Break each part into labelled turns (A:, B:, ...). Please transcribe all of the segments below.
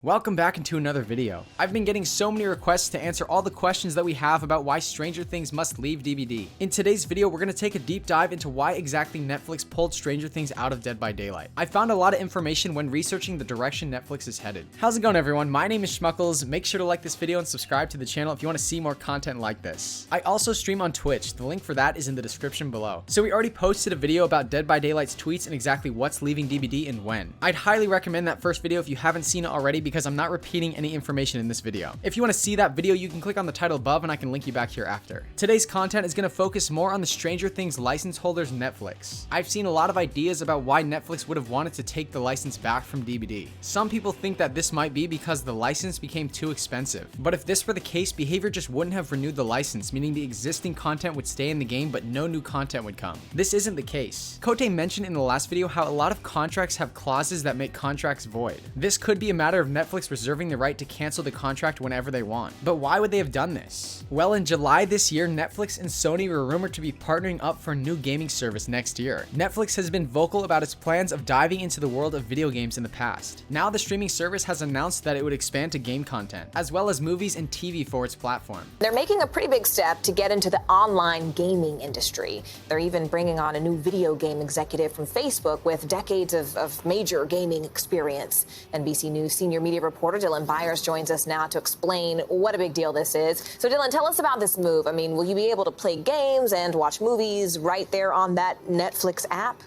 A: Welcome back into another video. I've been getting so many requests to answer all the questions that we have about why Stranger Things must leave DBD. In today's video, we're going to take a deep dive into why exactly Netflix pulled Stranger Things out of Dead by Daylight. I found a lot of information when researching the direction Netflix is headed. How's it going, everyone? My name is Schmuckles. Make sure to like this video and subscribe to the channel if you want to see more content like this. I also stream on Twitch. The link for that is in the description below. So we already posted a video about Dead by Daylight's tweets and exactly what's leaving DBD and when. I'd highly recommend that first video if you haven't seen it already, because I'm not repeating any information in this video. If you want to see that video, you can click on the title above and I can link you back here after. Today's content is going to focus more on the Stranger Things license holders, Netflix. I've seen a lot of ideas about why Netflix would have wanted to take the license back from DBD. Some people think that this might be because the license became too expensive. But if this were the case, Behavior just wouldn't have renewed the license, meaning the existing content would stay in the game but no new content would come. This isn't the case. Kote mentioned in the last video how a lot of contracts have clauses that make contracts void. This could be a matter of Netflix reserving the right to cancel the contract whenever they want. But why would they have done this? Well, in July this year, Netflix and Sony were rumored to be partnering up for a new gaming service next year. Netflix has been vocal about its plans of diving into the world of video games in the past. Now the streaming service has announced that it would expand to game content, as well as movies and TV for its platform.
B: They're making a pretty big step to get into the online gaming industry. They're even bringing on a new video game executive from Facebook with decades of major gaming experience. NBC News senior media reporter Dylan Byers joins us now to explain what a big deal this is. So Dylan, tell us about this move. I mean, will you be able to play games and watch movies right there on that Netflix app?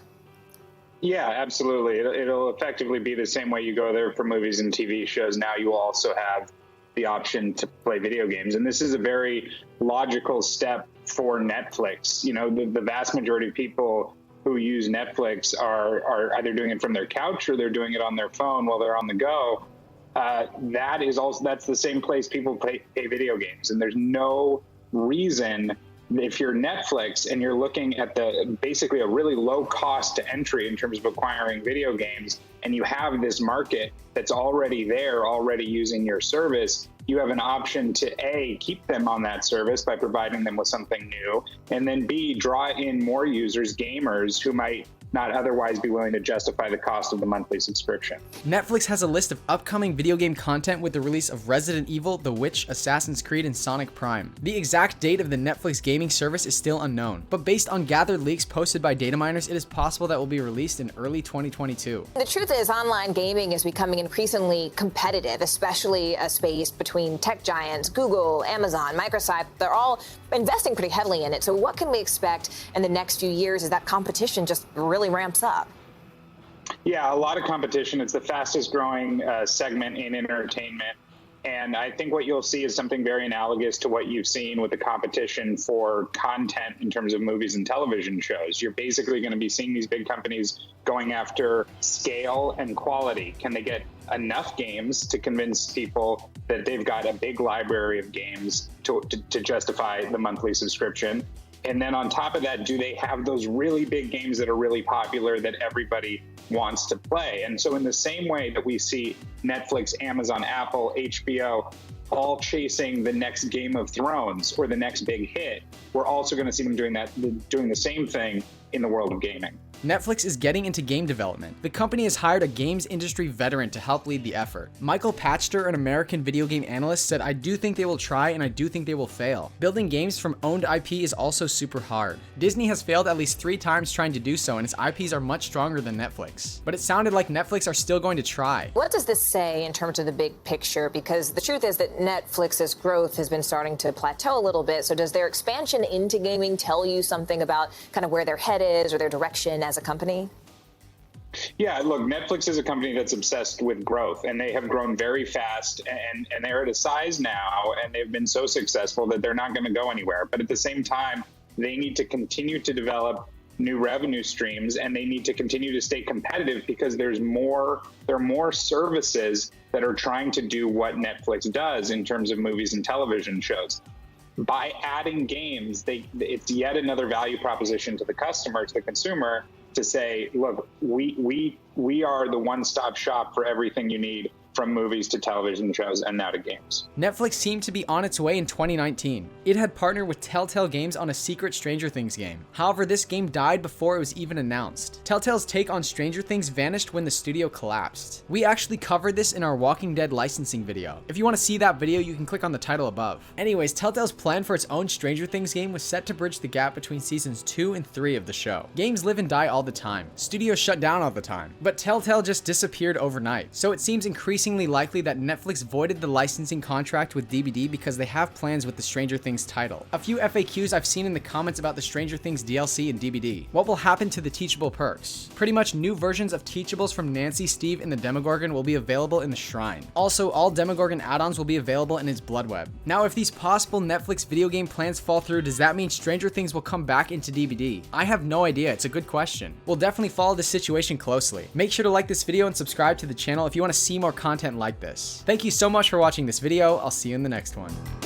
C: Yeah, absolutely. It'll effectively be the same way you go there for movies and TV shows. Now you also have the option to play video games. And this is a very logical step for Netflix. You know, the vast majority of people who use Netflix are either doing it from their couch or they're doing it on their phone while they're on the go. That's the same place people play video games. And there's no reason, if you're Netflix and you're looking at basically a really low cost to entry in terms of acquiring video games, and you have this market that's already there, already using your service, you have an option to A, keep them on that service by providing them with something new, and then B, draw in more users, gamers, who might not otherwise be willing to justify the cost of the monthly subscription.
A: Netflix has a list of upcoming video game content with the release of Resident Evil, The Witch, Assassin's Creed, and Sonic Prime. The exact date of the Netflix gaming service is still unknown, but based on gathered leaks posted by data miners, it is possible that will be released in early 2022.
B: The truth is, online gaming is becoming increasingly competitive, especially a space between tech giants, Google, Amazon, Microsoft. They're all investing pretty heavily in it. So what can we expect in the next few years as that competition just really ramps up?
C: Yeah, a lot of competition. It's the fastest growing segment in entertainment. And I think what you'll see is something very analogous to what you've seen with the competition for content in terms of movies and television shows. You're basically going to be seeing these big companies going after scale and quality. Can they get enough games to convince people that they've got a big library of games to justify the monthly subscription? And then on top of that, do they have those really big games that are really popular that everybody wants to play? And so in the same way that we see Netflix, Amazon, Apple, HBO all chasing the next Game of Thrones or the next big hit, we're also going to see them doing the same thing in the world of gaming.
A: Netflix is getting into game development. The company has hired a games industry veteran to help lead the effort. Michael Patchter, an American video game analyst, said, "I do think they will try and I do think they will fail. Building games from owned IP is also super hard. Disney has failed at least 3 times trying to do so, and its IPs are much stronger than Netflix." But it sounded like Netflix are still going to try.
B: What does this say in terms of the big picture? Because the truth is that Netflix's growth has been starting to plateau a little bit. So does their expansion into gaming tell you something about kind of where their head is or their direction as a company?
C: Yeah, look, Netflix is a company that's obsessed with growth, and they have grown very fast, and they're at a size now, and they've been so successful that they're not going to go anywhere. But at the same time, they need to continue to develop new revenue streams, and they need to continue to stay competitive because there are more services that are trying to do what Netflix does in terms of movies and television shows. By adding games, it's yet another value proposition to the customer, to the consumer, to say, look, we are the one-stop shop for everything you need from movies to television shows and now to games.
A: Netflix seemed to be on its way in 2019. It had partnered with Telltale Games on a secret Stranger Things game. However, this game died before it was even announced. Telltale's take on Stranger Things vanished when the studio collapsed. We actually covered this in our Walking Dead licensing video. If you want to see that video, you can click on the title above. Anyways, Telltale's plan for its own Stranger Things game was set to bridge the gap between seasons 2 and 3 of the show. Games live and die all the time. Studios shut down all the time. But Telltale just disappeared overnight. So it seems increasingly likely that Netflix voided the licensing contract with DBD because they have plans with the Stranger Things title. A few FAQs I've seen in the comments about the Stranger Things DLC and DBD. What will happen to the Teachable perks? Pretty much new versions of Teachables from Nancy, Steve, and the Demogorgon will be available in the Shrine. Also, all Demogorgon add-ons will be available in his Blood Web. Now, if these possible Netflix video game plans fall through, does that mean Stranger Things will come back into DBD? I have no idea. It's a good question. We'll definitely follow this situation closely. Make sure to like this video and subscribe to the channel if you want to see more content like this. Thank you so much for watching this video. I'll see you in the next one.